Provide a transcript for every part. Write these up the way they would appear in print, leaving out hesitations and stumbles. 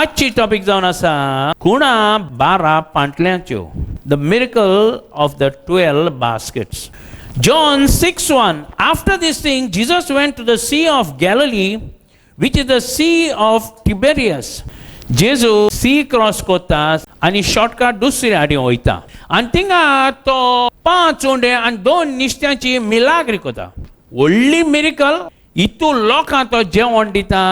आजची टॉपिक जावन आसा खुणा 12 पांटल्यांच्यो, the miracle of the 12 baskets. John 6:1. After this thing, Jesus went to the Sea of Galilee, which is the Sea of Tiberias. जेजू C cross कोता आनी shortcut दुसरे आडी वयता आनी थिंगा तो 5 उंडे आनी 2 निश्त्यांची मिलाग्री कोता. व्हडली मिरेकल. इतू लोकां तो जेवण दिता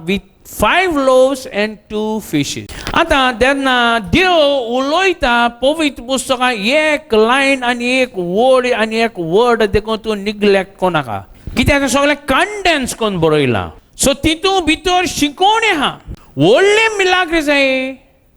विथ 5 loaves and 2 fishes. आता तेन्ना देव उलयता पवित्र पुस्तकां एक लायन आनी एक वर्ड आनी एक वर्ड देखून तूं निग्लेक्ट कोनाका, कित्याक सगळें कंडेन्स करून बरयलां. सो तितून भितर शिकोवणी आहा. व्हडले मिलाग्री जाय,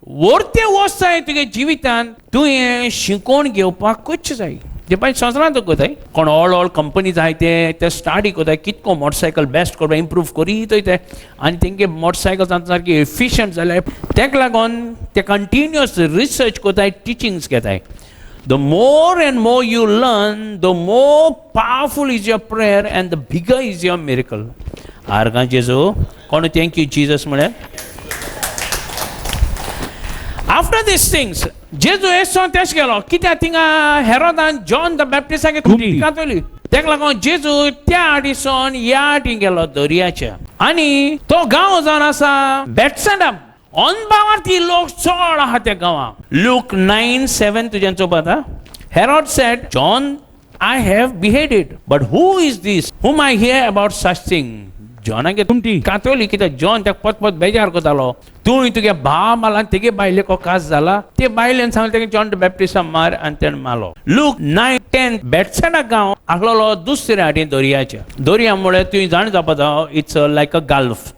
व्हरते वस्त जाय तुगे जिवितान, तूं हें शिकोवन घेवपाकूच जाय. जे पळय संवसारांत कोताय कोण व्हड कंपनी जाय ते स्टाडी कोताय कितको मोटरसायकल बेस्ट करपा इम्प्रूव करीत वयताय आनी तेंगे मोटरसायकल सारकी एफिशियंट जाल्यार तेका लागून ते कंटिन्युअस रिसर्च कोताय, टिचिंग्स घेताय. The more and more you learn, the more powerful is your prayer and the bigger is your miracle. आर्गा जेजू कोण थँक यू जीसस म्हळ्यार. आफ्टर दीस थिंग्स जेजू येसो तेश गेलो, कित्याक थिंगा हेरोदान जॉन द बॅप्टिस्टाक कातोली, तेका लागून जेजू त्या आडीसून ह्या आडी गेलो दर्याच्या. आनी तो गांव जावन आसा बेथसेदा. अनबावार्थी लोक चड आहा त्या गांवांत. लूक 9:7 तुज्यान Chopta. Herod said, John I have beheaded, but who is this whom I hear about such thing? जॉनागे तुमची कातोली कित्याक जॉन त्या पत बेजार कोतालो, तूं तुगे भाव मारला आनी तेगे बायलेको कास जाला. ते बायलेन सांगलें तेगे जॉन द बॅप्टिस्ट मार आनी तेणें मारलो. लूक 9:10 बेथसेदा गांव आसलो दुसऱ्या आटी दर्याच्या. दर्या म्हळ्यार तुवें जाण जाता it's like a gulf.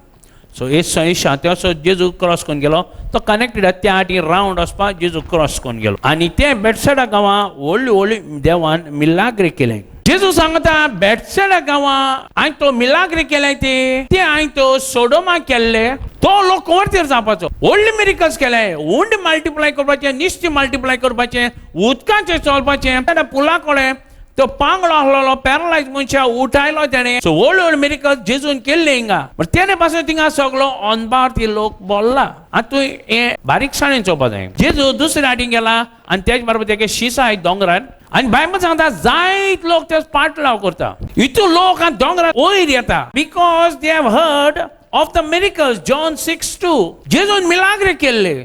So Esha तो जेजू क्रॉस करून गेलो, तो कनेक्टेड त्या आटी रावंड वचपाक जेजू क्रॉस करून गेलो. आनी ते बेथसेदा गांवां व्हडली व्हडली देवान मिलाग्री केलें. जेजू सांगता बेथसेदा गांवां हांवें तो मिलाग्री केले ते हांवें तो सोडोमा केल्ले, तो लोक वरतेर जावपाचो. व्हडले मिरेकल्स केले, उंड मल्टिप्लाय करपाचे, निश्ती मल्टिप्लाय करपाचे, उदकाचें चलपाचें. पुला कळे तो पांगडो आसलो पॅरलायज मनशा उठायलो तेणें. सो व्हड व्हड मिरेकल्स जेजून केल्ले हिंगा. बट तेणे पासून थिंगा सगळो अनबार्थी लोक बोल्ला. आतां तूं हें बारीकसाणेन चोवपा जाय. जेजू दुसऱ्या आटीन गेला आनी तेज बरोबर तेगे शिसा आहाय दोंगरान आनी बायबल सांगता जायत लोक ते पाटलाव करता. इतू लोक आनी दोंगरान वयर येता because they have heard of the miracles. John 6:2 जेजून मिलाग्री केल्ले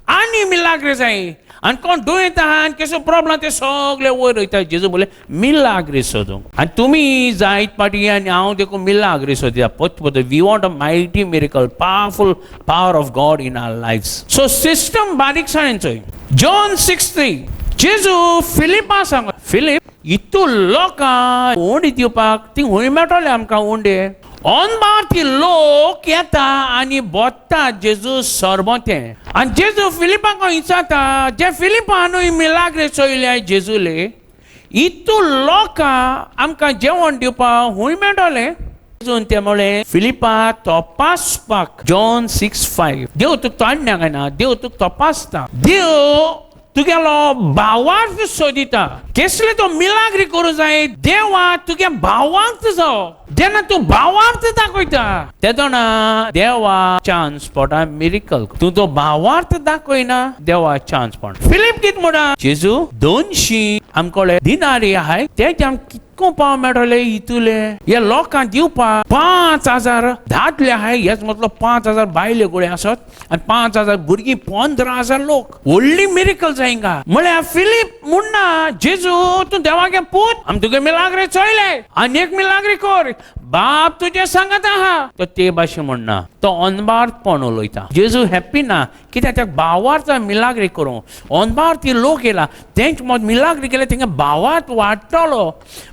आनी मिलाग्री जाय आनी कोण दुयेंत आहा आनी केसो प्रॉब्लम ते सगळे वयर वयता. जेजू बोले मिलाग्री सोदूंक. आनी तुमी जायत पाटी आनी हांव देखून मिलाग्री सोदया. But we want a mighty miracle, powerful power of God in our lives. So system बारीकसाणेन चोय. जॉन 6:3 जेजू फिलिपा सांग, फिलिप इतू लोकां उंडी दिवपाक ती हूंय मेळटले आमकां उंडे. अनबार्थी लोक येता आनी बोत्ता जेजू सरबोते. आनी जेजू फिलिपाक विचारता, जे फिलिपानूय मिलाग्री चोयले जेजूले, इतू लोकां आमकां जेवण दिवपाक हूंय मेळटले. ते म्हळे फिलिपा तपासपाक. जॉन 6:5 देव तुका तोडण्या कांयना, देव तुका तपासता. देव तुगेलो भावार्थ सोदिता. केसले तो मिलाग्री करूं जाय, देवा तुगे भावार्थ जावं. जेन्ना तूं भावार्थ दाखयता तेदोना देवा चान्स पडटा मिरेकल. तूं तो भावार्थ दाखयना देवा चान्स पडटा. फिलिप कित म्हणटा, जेजू 200 आमकोले दिनारी आहाय, तेजे आमकां कितको पाव मेळटले इतुले. हे लोकांक दिवपाक 5,000 दादले आहाय, हेच मतलब 5,000 बायले गोळे आसत आनी 5,000 भुरगीं 15,000 लोक. व्हडली मिरेकल जाय हिंगा. म्हळ्यार फिलिप म्हणना, जेजू तूं देवागे पूत, आमी तुगे मिलाग्री चोयले, आनी एक मिलाग्री कर. बाप तुजे सांगत आहा. तो ते भाशेन म्हणना, तो अनबार्थपण उलयता. जेजू हॅप्पी ना, कित्याक त्या भावार्थ मिलाग्री करूं. अनबार्थी लोक येला, तेंच मिलाग्री केले तेंगे भावार्थ वाडटलो.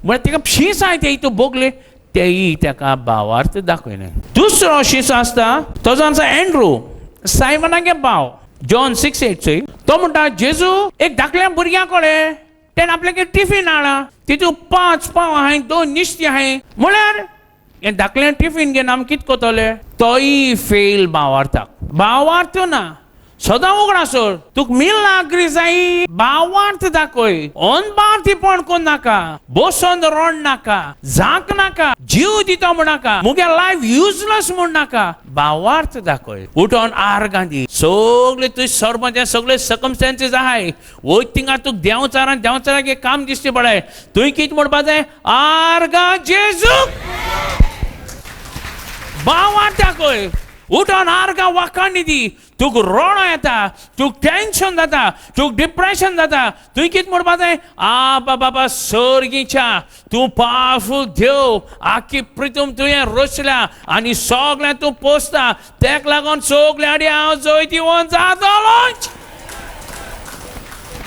म्हळ्यार तेका शीस आहाय ते इतू बोगले, तेय तेका भावार्थ दाखयले. दुसरो शीस आसता तो जावन आसा एंड्रू, सायमनागे भाव. जॉन 6:8 तो म्हणटा, जेजू एक धाकल्या भुरग्या कडेन तेणें आपल्याक टिफीन हाडला, तितून 5 पाव आहाय, 2 निश्ती आहाय. म्हळ्यार हें धाकलें टिफीन घेवन आमी कितें कोतले. तोय फेल भावार्थाक. भावार्थ ना. सदां उगडा सोड. तुक मिलाग्री जाई भावार्थ दाखोय. अनबार्थीपण कोण नाका, बसोन रोड नाका, झाक नाका, जीव दिता म्हण नाका, मुगे लायफ युजलेस म्हण नाका, भावार्थ दाखोय. उठोन आर गांधी सगळे तुझ सर्वांचे सगळे सर्कमस्टेन्सीस आहाय. वय थिंगा तुक देंवचाराक काम दिसचे पडाय. तुवें कितें म्हणपा जाय, आर गा जेजू भावार्थ दाखोय. उठोन आर्गा वाखाणी दी. तुक रोडो येता, तुक टेन्शन जाता, तुक डिप्रेशन जाता. तुवें कितें म्हणपा जाय, बाबा सर्गीच्या तूं पावरफुल देव, आख्खी पृथ्वी तुवें रचल्या आनी सगळें तूं पोसता. तेका लागून सगळे आडी हांव जैती वन जातलोच.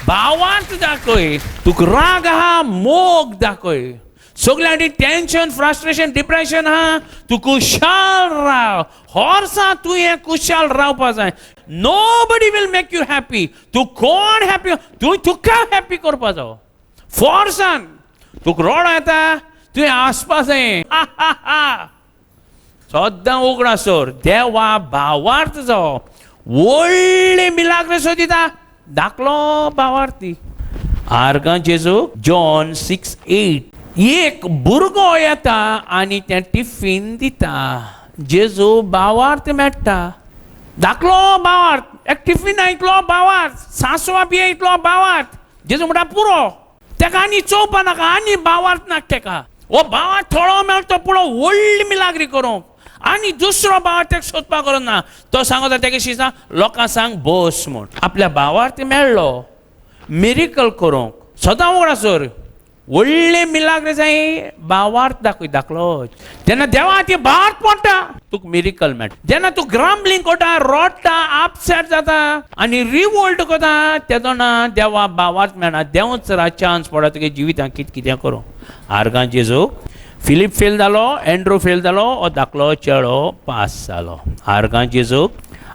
भावार्थ दाखोय. तुक राग आहा, मोग दाखोय. सगळ्यांनी टेन्शन, फ्रस्ट्रेशन, डिप्रेशन हा, तू कुशाल राव. हॉर्सा तू हे कुशाल रावपा जाय. Nobody will make you happy. तू कोण हॅपी, तू तुका हॅपी करपा जाय. फोर्सान तुक रोड येता, तुवें आसपा जाय. सद्दां उगडा सोर. देवा भावार्थ जावो. व्हडले मिलाग्र सोदिता, धाकलो भावार्थी. आर्गां जेजू जॉन 6:8. एक भुरगो येता आनी तें टिफीन दिता. जेजू भावार्थ मेळटा. धाकलो भावार्थ, एक टिफीन आयतलो भावार्थ, सांसवा पियेतलो भावार्थ. जेजू म्हणटा पुरो, तेका आनी चोवपा नाका, आनी भावार्थ नाका तेका. हो भावार्थ थोडो मेळटो पुरो व्हडली मिलाग्री करूंक. आनी दुसरो भावार्थ तेका सोदपाक करूं ना. तो सांगता तेका शिसा लोकांक सांग बोस म्हूण. आपल्या भावार्थ मेळ्ळो मिरेकल करूंक. सदां उगडा सोर. व्हडले मिलाग्रे जाय, भावार्थ दाखय धाकलोच. जेन्ना देवा ती भावार्थ पडटा, तुका मिरेकल मेळटा. जेन्ना तूं ग्रांबलिंग करता, रोडटा, अपसेट जाता आनी रिवोल्ट करता, तेदो ना देवा भावार्थ मेळना. देंवच जरा चान्स पडटा तुगे जिवितांत कितें करूं. आर्गां जेजू फिलीप फेल जालो, एंड्रू फेल जालो, हो धाकलो चेडो पास जालो. आर्गां जेजू.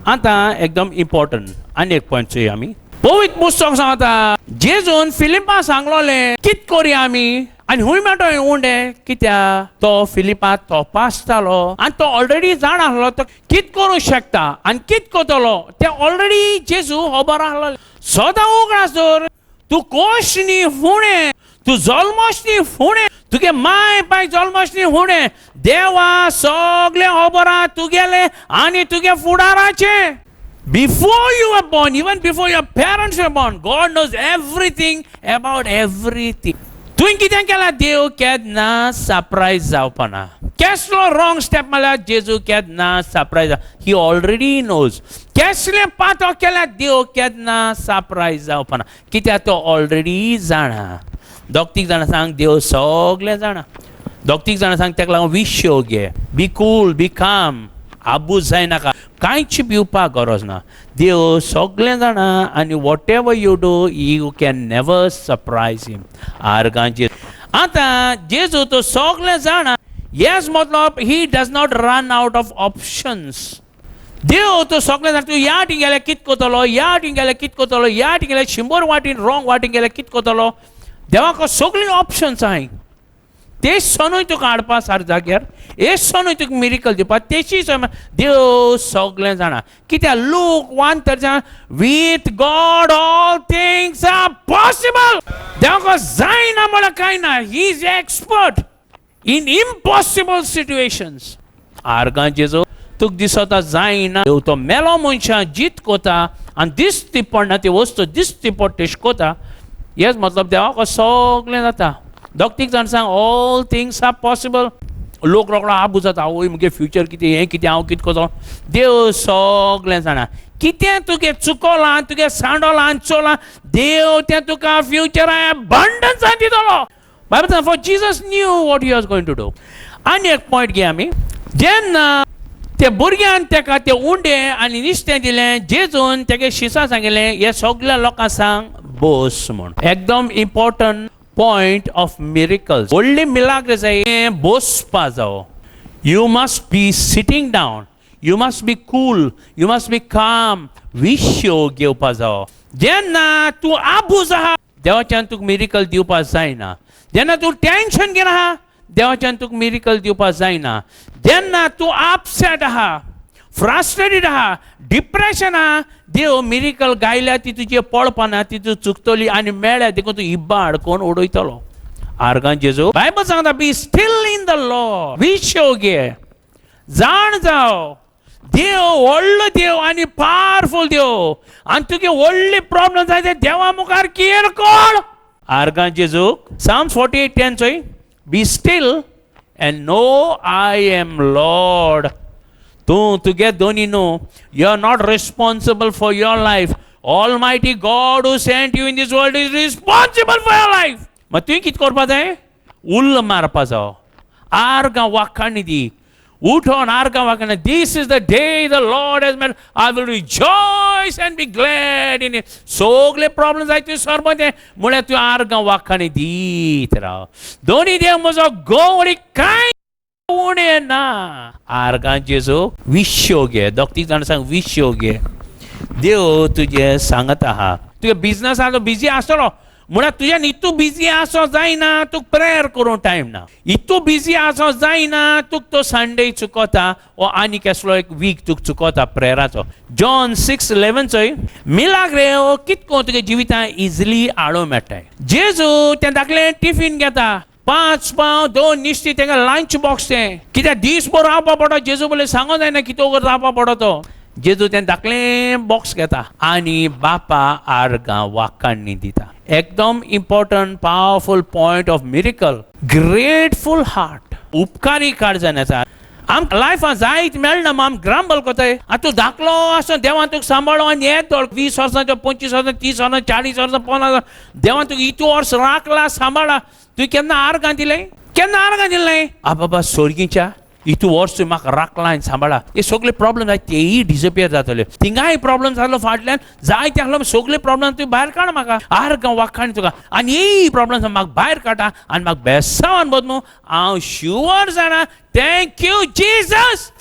आतां एकदम इम्पॉर्टंट आनी एक पॉयंट चोय आमी. पवित्र पुस्तक सांगता जेजून फिलिपा सांगलोले कित करूया आमी, आनी हुंय मेळटो उंडे. कित्या तो फिलिपांत तो पास जालो आनी तो ऑलरेडी जाण आसलो तो कित करूं शकता आनी कित करतलो ते ऑलरेडी जेजू खबर आसलो. सदां उगडा सोर. तूं कोश न्ही फुडें, तूं जल्मोश न्ही फुडें, तुगे माय बाय जल्मोश न्ही फुडें. देवा सगळे खबर आहा तुगेले आनी तुगे फुडाराचे. Before you were born, even before your parents were born, God knows everything about everything. तुवें कितें केलां देव केन्ना सरप्रायज जावपा ना. केसलो रॉंग स्टेप मारल्यार जेजू केन्ना सरप्रायज. ही ऑलरेडी नोज. केसले पातो केल्यार देव केन्ना सरप्रायज जावपा ना. कित्याक तो ऑलरेडी जाणा. दोग-तीग जाणां सांग देव सगळें जाणा. दोग-तीग जाणां सांग तेका लागून विश्यो घे. बी कूल, बी काम. आबूज जायनाका, कांयच भिवपाक गरज ना. देव सगळें जाणा आनी whatever you do you can never surprise him. आर्गांचे आतां जेजू तो सगळें जाणा. हेच मतलब he does not run out of options. देव तो सगळें जाणा. तूं ह्या वाटेन गेल्यार कितें करतलो, ह्या वाटेन गेल्यार कितें करतलो, ह्या वाटेन गेल्यार 100 वाटेन रॉंग वाटेन गेल्यार कितें करतलो. देवाक सगळीं ऑप्शन्स आहाय. ते सनूय तुका हाडपा सार जाग्यार, हे सनूय तुका मिरेकल दिवपा. तेची देव सगळें जाणा. कित्याक Luke 1:13 with God all things are possible. देवाक जायना म्हळ्यार कांय ना. He is expert in impossible situations. आर्गां जेजू तुका दिसता जायना. देव तो मेलो मनशां जीत कोता आनी दिसती पडना ती वस्तू दिसती पड तेश कोता. हेच मतलब देवाक सगळें जाता. दोग-तीग जाण सांग ऑल थिंग्स आर पॉसिबल. लोक रोकडो आबू जाता, ओय मुगे फ्युचर कितें, हें कितें, हांव कितें करतलो. देव सगळें जाणा. कितें तुगे चुकोलां, तुगे सांडोलां, चोलां, देव तें तुका फ्युचरा अबंडन्सान दितलो. बायबल सांगता for Jesus knew what he was going to do. आनी एक पॉयंट घे आमी. जेन्ना ते भुरग्यान तेका ते उंडे आनी नुस्तें दिलें, जेजून तेगे शिसा सांगिल्लें हे सगळ्या लोकांक सांग बोस म्हूण. एकदम important point of miracles. Only miracles are bospa jao. You must be sitting down. You must be cool. You must be calm. Visho घेवपा जाओ. जेन्ना तूं आबूज आहा देवाच्यान तुका मिरेकल दिवपा जायना. जेन्ना तूं टेन्शन घेवन आहा देवाच्यान तुका मिरेकल दिवपा जायना. जेन्ना तूं अपसेट आहा, फ्रस्ट्रेटेड आहा, डिप्रेशन आहा, देव मिरिकल गायल्या ती तुजी पळपना ती तू चुकतली आनी मेळ्या देखून तू इब्बा अडकोन उडयतलो. आर्गां जेजू बायबल सांगता बी स्टील इन द लॉर्ड. विश्व घे, जाण जाव देव व्हडलो देव आनी पावरफुल देव आनी तुगे व्हडले प्रॉब्लेम जाय ते देवा मुखार केअर कर. आर्गां जेजू Psalms 48:10 चोय, be still and know I am Lord. तुगे दोनी no, you are not responsible for your life. Almighty God who sent you in this world is responsible for your life. मग तुवें कितें करपा जाय? उल्ल मारपा जाय. आर्गां वाखाणी दी. उठोन आर्गां वाखाणी. This is the day the Lord has made. I will rejoice and be glad in it. सगळे प्रॉब्लेम जाय तुवें सरपा ते म्हळ्यार तुवें आर्गां वाखाणी दीत राव. दोनी देव म्हजो गोवडी कांय उणें ना. आर्गां जेजू विश्व घे. दोग जाण सांग विश्व घे. देव तुजे सांगत आहा तुगे बिझनस आहा तो बिजी आसतलो म्हळ्यार तुज्यान इतू बिजी आसो जायना तुका प्रेयर करूं टायम ना. इतू बिजी आसो जायना तुका तो संडे चुकोता ओ आनी केसलो एक वीक तुका चुकोता प्रेयराचो. जॉन 6:11 चोय, मिलाग्रे कितको तुगे जिवितां इजिली हाडूं मेळटाय. जेजू तें धाकलें टिफीन घेता. 5 पाव 2 निश्टी तेका लंच बॉक्स तें कित्याक दिसभर रावपा पडो. जेजू बोले सांगो जायना कितो रावपा पडो तो. जेजू तें धाकलें बॉक्स घेता आनी बापा आर्गां वाखाणी दिता. एकदम important powerful point of miracle. Grateful heart. उपकारी काळजान येता. आमकां लायफान जायत मेळना आम ग्रांबल कोताय. आतां तूं धाकलो आसो देवान तुका सांबाळो आनी येत धोळ 20 वर्सांचो 25 वर्सां 30 वर्सां 40 वर्सां 50 वर्सां देवान तुका इतू वर्स राखला सांबाळा. तुवें केन्ना आर्गां दिलें? केन्ना आर्गां दिलें? बाबा सोर्गीच्या इतू वर्स तुवें म्हाका राखला आनी सांबाळा. हे सगळे प्रॉब्लेम जाय तेय डिसपियर जातले. थिंगाय प्रॉब्लेम जालो फाटल्यान जायते आहलो सगळे प्रॉब्लेम तुवें भायर काड म्हाका. आर्गां वाखाणी तुका आनी हे प्रॉब्लेम म्हाका भायर काडटा आनी म्हाका बेसांवान बदमू हांव शुअर जाणा. Thank you Jesus.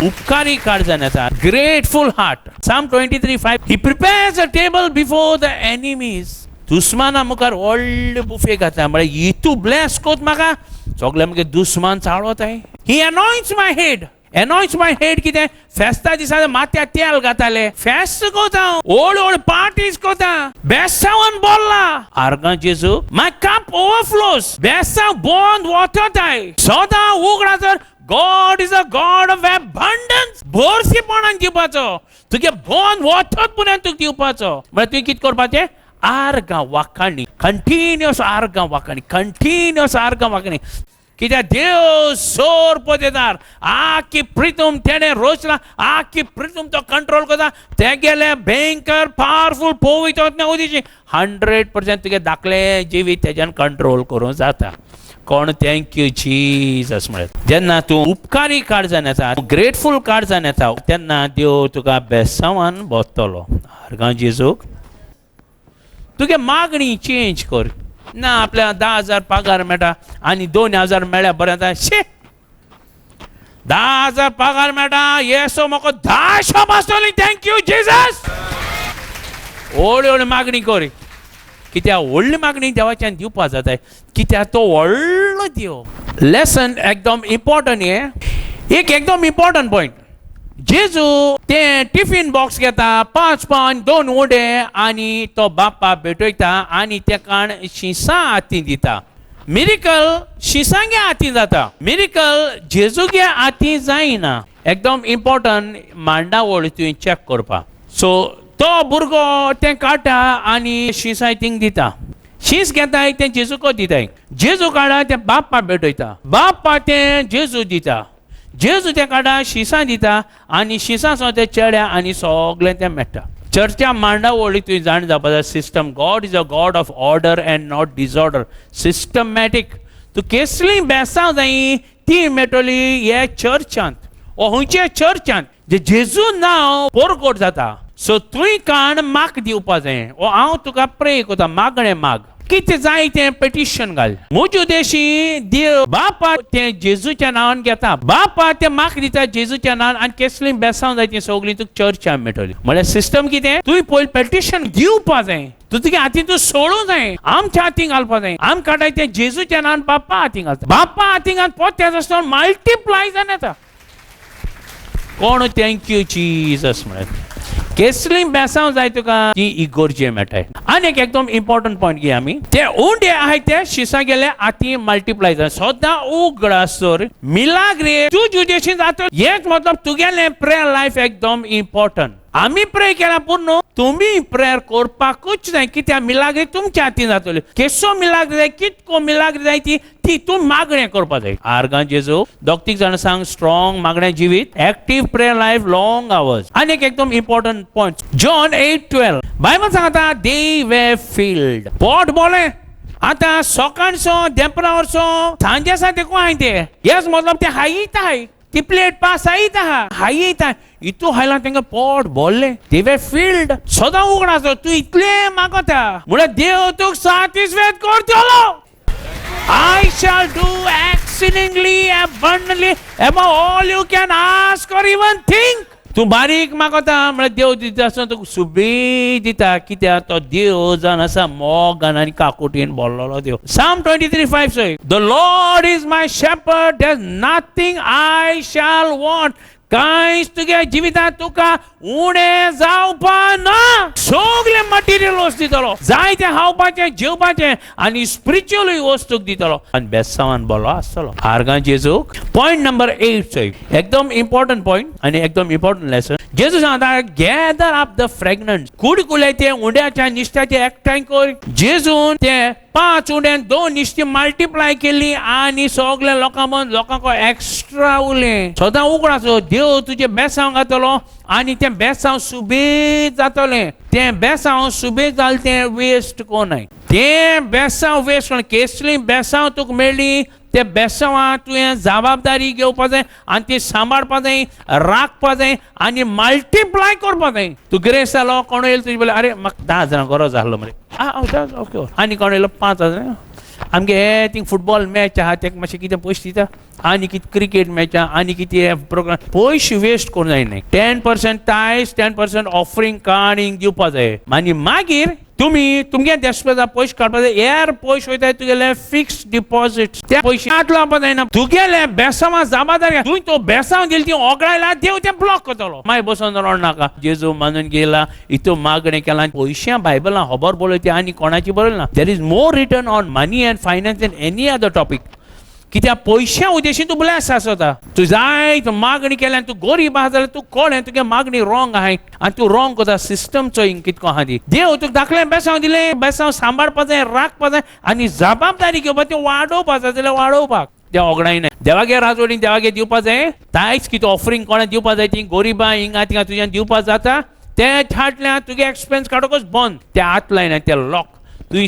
उपकारी काळजान येता. Grateful heart. Psalm 23:5, He prepares a table before the enemies. दुस्माना मुखार व्हडले बुफे घातला म्हळ्यार इतू ब्लेस कोत म्हाका सगळे मुगे दुस्मान चाळवताय. ही anoints my head. anoints my head कितें फेस्ता दिसा माथ्यार तेल घाताले. फेस्त कोता व्हड पार्टीज कोता बेसांवान बोल्ला. आर्गां जेजू माय कप ओवरफ्लोज. बेसांव बंद वतताय सदां उगडा. तर God is a God of abundance. भरसीपणान दिवपाचो. तुगे बंद वतत पुण्यान तुका दिवपाचो. म्हळ्यार तुवें कितें करपाचें? आर्गां वाखाणी. कंटिन्युअस आर्गां वाखाणी. कंटिन्युअस आर्गां वाखाणी. कित्याक देव सोर पोतेदार. आखी प्रितूम तेणें रोचला. आखी प्रितूम तो कंट्रोल करता. तेगेले भयंकर पावरफुल पवित्र उदीची 100% तुगे धाकले जिवीत तेज्यान कंट्रोल करूं जाता. कोण थँक्यू जीसस म्हळ्यार जेन्ना तूं उपकारी काळजान येता ग्रेटफूल काळजान येता तेन्ना देव तुका बेसांवान बोगतलो. आर्गां जेजूक तुगे मागणी चेंज कर. ना आपल्या 10,000 पगार मेळटा आनी 2,000 मेळ्ळ्या बरें जाता. शे 10,000 पगार मेळटा येसो म्हाका 10 बसतली. Thank you Jesus. व्हडली मागणी कर. कित्याक व्हडली मागणी देवाच्यान दिवपा जाताय कित्याक तो व्हडलो देव. लेसन एकदम इम्पॉर्टंट. हे एक एकदम इम्पॉर्टंट पॉइंट. जेजू ते टिफिन बॉक्स घेता 5 पान 2 उडे आनी तो बाप्पा भेटयता आनी ते काण शिसां हाती दिता. मिरेकल शिसांगे हाती जाता. मिरेकल जेजूगे हाती जायना. एकदम इम्पॉर्टंट मांडावळ तुवें चॅक करपा. सो तो भुरगो तें काडटा आनी शिसां थिंग दिता. शीस घेताय तें जेजूको दिताय. जेजू काडा तें बाप्पा भेटयता. बाप्पा तें जेजू दिता. जेजू ते काडा शिसां दिता आनी शिसां सो ते चेड्या आनी सगळें तें मेळटा. चर्चा मांडावळी तुवें जाण जावपा जाय. System. God is a God of order end not disorder. Systematic. तूं कसलीं बेसांव जायी ती मेळटली हे चर्चांत ओ खंयचे चर्चांत जे जेजू नांव पोरकोट जाता. सो तुवें काण म्हाका दिवपा जाय ओ हांव तुका प्रे कोता. मागणें माग. कितें जाय तें पेटिशन घाल. म्हज्या उद्देशी देव बापा तें जेजूच्या नांवान घेता. बापा तें म्हाका दिता जेजूच्या नांवान आनी कसलीं बेसांव जाय तीं सगळीं तुका चर्चां मेळटली. म्हळ्यार सिस्टम कितें तुवें पयलीं पेटिशन दिवपा जाय. तुजे हातीन तूं सोडूं जाय. आमच्या हातीन घालपा जाय. आम काडाय तें जेजूच्या नांवान बाप्पा हातीन घालता. बाप्पा हातीन घालता पोत तेजो मल्टिप्लाय जावन येता. कोण थँक्यू जीसस म्हणत केसली बेसांव जाय तुका ती इगोरजे मेळटाय. आनी एक एकदम इम्पॉर्टंट पॉयंट घे आमी ते उंडे आहाय ते शिसा गेले आती मल्टिप्लाय जाता सदां उगडा सोर मिलाग्रे तू जुजेशी जाता हेच मतलब तुगेले प्रेयर लायफ एकदम इम्पॉर्टंट. आमी प्रे केला पूर्ण तुम्ही प्रेयर करपाकूच जाय कित्याक मिलाग्रे तुमच्या हातीन जातली. केसो मिलाग्रे जाय कितको मिलाग्रे जाय ती तूं मागणें करपा जाय. आर्गां जेजू दोग तीग जाणां सांग स्ट्रॉंग मागणें जिवीत active prayer life long hours. आनी एक एकदम इम्पॉर्टंट पॉयंट जॉन 8:12 बायबल सांगता दे वे फील्ड पोट बोले आतां सकाळचो देंपरा वरचो सांजे आसा ते कोण ते हेच मतलब ते हायीत हाय ती प्लेट पास हायीता इतू हायला तांकां पोट भरलें देवे फील्ड सदां उगडाचो तूं इतलें मागता म्हळ्यार देव तुका सॅटिस्फायड करतलो. I shall do exceedingly abundantly above all you can ask or even think. तूं बारीक मागता म्हळ्यार देव दिता आसतना तुका सुबेज दिता कित्याक तो देव जावन आसा मोगान आनी काकुटीन भरलेलो देव. Psalm 23:5 say the Lord is my shepherd there is nothing I shall want. कांयच तुगे जिवितांत तुका उणें जावपा ना. सगळे मटेरियल वस्तू दितलो जाय ते खावपाचें जेवपाचें आनी स्पिरिच्युअल वस्तूक दितलो आनी बेसांवान बरो आसतलो. आर्गां जेजूक पॉयंट नंबर 8 एकदम इम्पॉर्टंट पॉयंट आनी एकदम इम्पॉर्टंट लेसन. जेजू सांगता गॅदर अप द फ्रॅग्रंट्स कुडकुले ते उंड्याच्या निश्त्याचे एकठांय कर. जेजून ते 5 उंड्यान 2 निश्ती मल्टिप्लाय केली आनी सगळे लोकांक एक्स्ट्रा उरलें. सदां उगडाचो देव तुजे बेसांव घातलो आनी तें बेसांव सुबेज जातलें. तें बेसांव सुबेज जालें तें वेस्ट कोनाय. तें बेसांव वेस्ट कोण केसली बेसांव तुका मेळ्ळी ते बेसांवां तुवें जबाबदारी घेवपा जाय आनी ती सांबाळपा जाय राखपा जाय आनी मल्टिप्लाय करपा जाय. तूं ग्रेस जालो कोण येयलो तुजे बोले अरे म्हाका 10,000 गरज आसलो मरे ओके आनी कोण येयलो 5,000 आमगे थिंग फुटबॉल मॅच आहा तेका मातशें कितें पयशे दिता आनी कितें क्रिकेट मॅच आहा आनी कितें प्रोग्राम पयशे वेस्ट करूं जायनाय. 10% टायस 10% ऑफरींग काडींग दिवपा जाय आनी मागीर तुम्ही तुमगे देशपेजा पयशे काडपा जाय. हेर पयशे वयताय तुगेले फिक्स डिपॉझिट ते पयशे आत लावपा जायना. तुगेले बेसांवा जबाबदारी तुवें तो बेसांव दिली ती ओगडायला देव ते ब्लॉक करतलो. मागीर बसून रडनाका जेजू मानून गेला इतू मागणें केला पयशे बायबलां खबर बरयली आनी कोणाची बरयली ना. There is more written on money and finance an any other topic. कित्याक पयशा उद्देशी तूं ब्लेस आसता. तूं जाय मागणी केल्यान तूं गरीब आहा जाल्यार तूं कोण तुगे मागणी रॉंग आहाय आनी तूं रॉंग करता सिस्टमचो कितको आहा ती. देव तुका धाकलें बेसांव दिलें बेसांव सांबाळपा जाय राखपा जाय आनी जबाबदारी घेवपा ती वाडोवपा जाय जाल्यार वाडोवपाक ते ओगडायनाय. देवागे राजवडी देवागे दिवपा जाय तायच कितें ऑफरींग कोणा दिवपा जाय ती गरीबां हिंगा थिंगा तुज्यान दिवपा जाता ते थाटल्यान तुगे एक्सपेन्स काडोकच बंद ते आत लायनाय ते लॉक.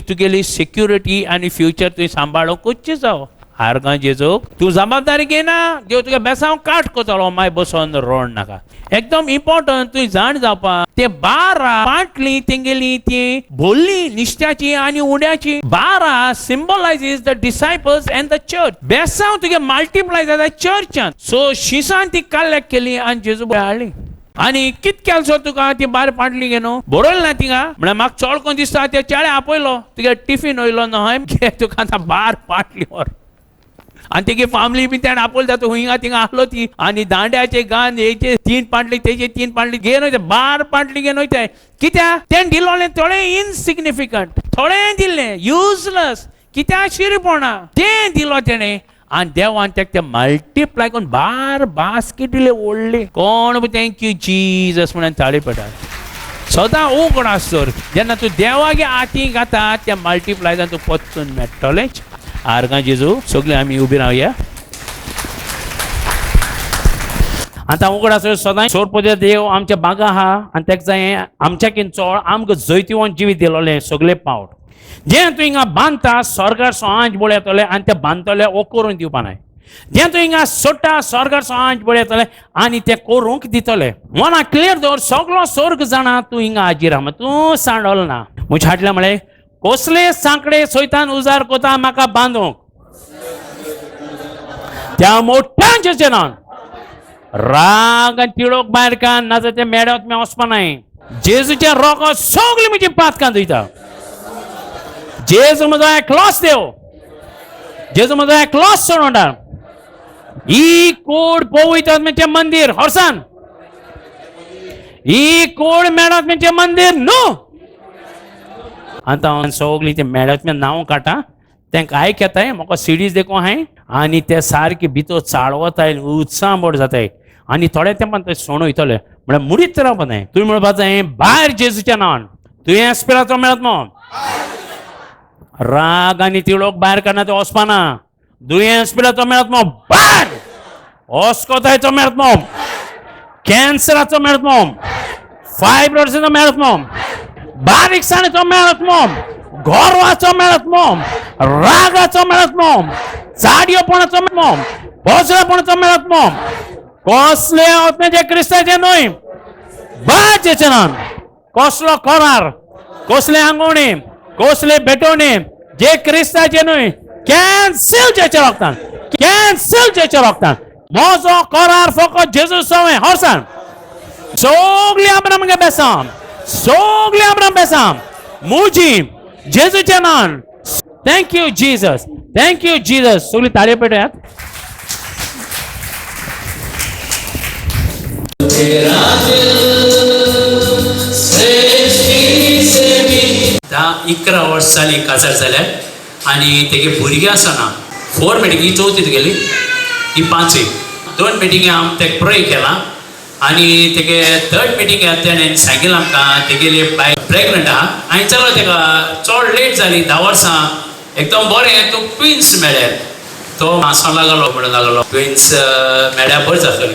तुगेली सिक्युरिटी आनी फ्युचर तुवें सांबाळोकूच जावो. आर्गां जेजूक तूं जबाबदारी घेना देव तुगे बेसांव काट करतलो मागीर बसून रड नाका. एकदम इम्पॉर्टंट तुवें जाण जावपा ते 12 पाटली तेंगेली ती भरली निश्त्याची आनी उंड्याची 12 सिम्बलायझीस द डिसायपल्स एंड द चर्च. बेसांव तुगे मल्टिप्लाय जाता चर्चान सो शिसान ती कलेक्ट केली आनी जेजू हाडली. आनी कित केलो तुका ती 12 पाटली घे न्हू बरोयलो ना थिंगा म्हळ्यार म्हाका चड कोण दिसता ते चेडे आपयलो तुगे टिफीन वयलो न्हय घे तुका आतां 12 पाटली व्हर आनी तेगे फॅमिली बी त्यान आपयल जाता हुंगा थिंगा आहलो ती आनी दांड्याचे गान हेचे 3 पाटली तेजे 3 पाटली घे न्हय 12 पाटली घे न्हय कित्याक तें दिलोलें थोडें इनसिग्निफिकंट थोडें दिल्लें युजलेस कित्याक शिरपणा तें दिलो तेणें आनी देवान तेका तें मल्टिप्लाय करून 12 बास्केट दिले व्हडले. कोण थँक्यू जीजस म्हणून ताळी पडटा. सदां उगड आसतर जेन्ना तूं देवागे हाती घाता तें मल्टिप्लाय जावन तूं पचून मेळटलेंच. आर्गां जेजू सगळे आमी उबी रावया. आतां उगड आसतर सदां सोडपदे देव आमच्या बागा आहा आनी तेका जाय आमच्याकीन चड आमकां जैतिवंत जिवीत दिलोलें सगळे पावट. जें तूं हिंगा बांदता स्वर्गाचो आंच बोळ येतले आनी ते बांदतले ओ करून दिवपा नाय. जें तूं हिंगा सोडटा स्वर्गाचो आंच बोळ येतले आनी ते करूंक दितले. मना क्लियर दवर सगळो स्वर्ग जाणा तूं हिंगा हाजीर आहा तूं सांडलो ना. म्हज्या हाटल्या म्हळें कसले सांकडे सैतान उजार कोता म्हाका बांदूंक त्या मोठ्या जेजनान राग आनी तिळोक भायर कान ना जाल्यार ते मेड्यात मी वचपा नाय. जेजूचे रोग सगळे म्हजी पातकां धुयता. जेजू म्हजो एकलोच देव जेजू म्हजो एकलोच सोडवणार. ही कूड पवित्र आत्म्याचें मंदिर हरसान ही कोण मेळात्म्याचे मंदिर न्हू. आता हांव सगळीं ते मेळात्म्या नांव काडटा, तांकां आयकताय, म्हाका सिडीज देखून हाय आनी ते सारके भितर चाळवताय, उत्साह बोड जाताय आनी थोड्या तेंपान ते सोण वयतले म्हळ्यार मुडीत रावपा जाय. तुवें म्हणपा जाय भायर जेजूच्या नांवान. तुवें एस्पिराचो मेळात्मो राग आनी तिळोक भायर काडना ते वचपाना. दुयेंस पिलाचो मेळात्मो भायर, ओस्कोतायचो मेळात्मो, कॅन्सराचो मेळात्मो, फायब्रोसिसचो मेळात्मो, बारीकसाणीचो मेळात्मो, गोरवाचो मेळात्मो, रागाचो मेळात्मो, चाडयोपणाचो मेळात्मो, बोजळेपणाचो मेळात्मो, कसले आत्म्याचे क्रिस्ताचे न्हय. बाजेचे नांव कसलो करार, कसले आंगवणे, कसले भेटवणे जे क्रिस्ताचे न्हय, कॅन्सल जेच्या रोगतान, कॅन्सल जेच्या रोगतान. म्हजो करार फकत जेजू सवय हरसान. सगळीं आब्राम गे बेसाम, सगळीं आब्राम बेसाम मुजी जेजूच्या नांवान. Thank you Jesus, thank you Jesus. सगळीं ताळयो पेटयात. धा 11 वर्स जाली काजार जाल्यार आनी तेगे भुरगीं आसना. 4 मिटींग, ही चवथीत गेली, ही 5वी. 2 मिटींगे हांव तेका प्रे केला आनी तेगे 3rd मिटींग तेणें सांगिल्लें आमकां तेगेली बाय प्रेग्नंट आहा. हांवें चलो तेका चड लेट जाली 10 वर्सां एकदम बरें तुका ट्विन्स मेळ्ळे. तो हांसोंक लागलो म्हणून लागलो ट्विन्स मेळ्ळ्यार बरें जातली.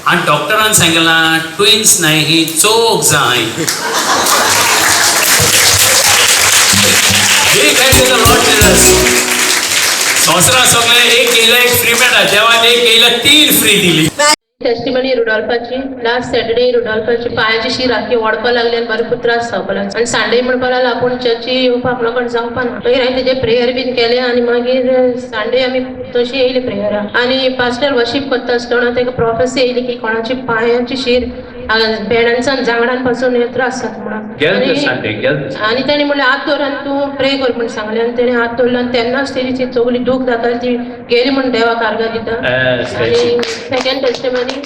आनी डॉक्टरान सांगिल्लें ट्विन्स न्हय, ही चोक जाय. संवसारा सगळे एक केलं एक फ्री मेळटा, देवान एक केलं 3 फ्री दिली. टेस्टिमनी रुडॉल्फाची लास्ट सॅटर्डे रुडॉल्फाची पांयाची शी राखी ओडपा लागली आनी भरपूर त्रास जावपा लागले आनी संडे म्हणपा लागला आपूण चर्ची येवपाक म्हाका जावपा ना. मागीर हांवें तेजे प्रेयर बीन केले आनी मागीर संडे आमी तशी येयली प्रेयरा आनी पास्टर वर्शीप करता आसतना तेका प्रोफेसी येयली की कोणाची पांयाची शीर बेडांसान जांगडान पासून त्रास जाता म्हणून. आनी तेणी म्हणलें हात दवर आनी तूं प्रे कर म्हूण सांगलें आनी तेणें हात दवरलो आनी तेन्नाच तेजी सगळी दूख जाताली ती गेली म्हूण देवाक आर्गां दिता. आनी सेकेंड टेस्टिमनी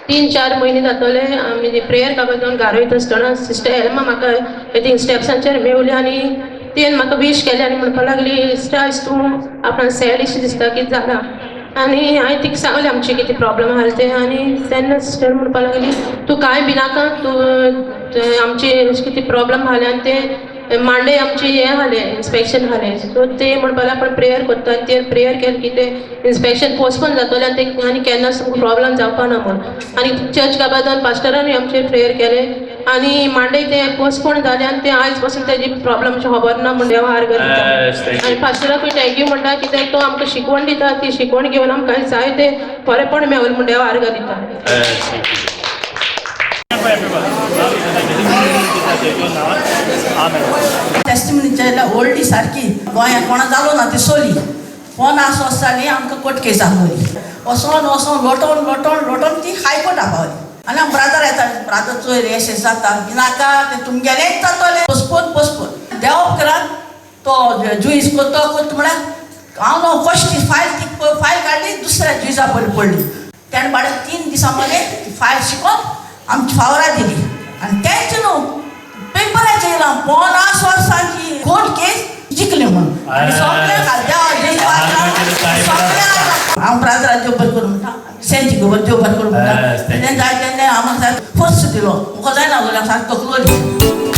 3-4 म्हयने जातले आमी प्रेयर करपाक जावन घरा वयता आसतना सिस्टर हेल्मा म्हाका थिंग स्टेप्सांचेर मेवली आनी तेन म्हाका विश केलें आनी म्हणपाक लागली स्टार्स तूं आपणाक सॅड अशें दिसता कितें जालां. आनी हांवें तिका सांगलें आमचें कितें प्रॉब्लम आसलें तें आनी तेन्ना सिस्टर म्हणपाक लागली तूं कांय भिनाका, तूं आमचें कितें प्रॉब्लम आसलें आनी तें मांडे आमचें हें जालें इन्स्पेक्शन जालें. सो तें म्हणपाक लागलें आपण प्रेयर करता. तें प्रेयर केलें की तें इन्स्पेक्शन पोस्टपोन जातलें आनी तें आनी केन्नाच तुमकां प्रॉब्लम जावपा ना म्हूण. आनी चर्च काबार जावन पास्टरानूय आमचेर प्रेयर केलें आनी मांडे तें पोस्टपोन जालें आनी तें आयज पासून तेजी प्रॉब्लम खबर ना म्हूण देवा आर्गां दिता. आनी पास्टराकूय थँक्यू म्हणटा कित्याक तो आमकां शिकवण दिता, ती शिकवण घेवन आमकां जायतें बरेंपण मेळ्ळें म्हूण देवा आर्गां दिता. टेस्टिमनीच्या ओल्डी सारकी गोंयांत कोणा जालो ना ती सोली 50 वर्स जाली आमकां कोर्ट केस आसली. वसोन वसोन लोटोन लोटोन लोटोन ती हायकोर्टा पावली आनी हांव ब्रादर येता ब्रादर चोय अशें जाता भिनाका तें तुमगेलेंच जातलें पोस्टपोन पोस्टपोन देवा उपरांत तो जुईज करतो म्हळ्यार हांव न्हू फस्ट फायल काडली दुसऱ्या जुईजा पडली. तेणे बाबड्याक 3 दिसां मागीर ती फायल शिकोवन आमची फावरा दिली आनी तेंच न्हू पेपराचेर येयलां 50 वर्सांची कोर्ट केस जिखली म्हणून. हांव ब्रादराक देव बरें करूं म्हणटा, सेंची खबर देव बरें करूं म्हणटा. तेणें जाय तेन्ना आम्हाक जाय फर्स्ट दिलो, म्हाका जायना जाल्यार सारको तकलो दी.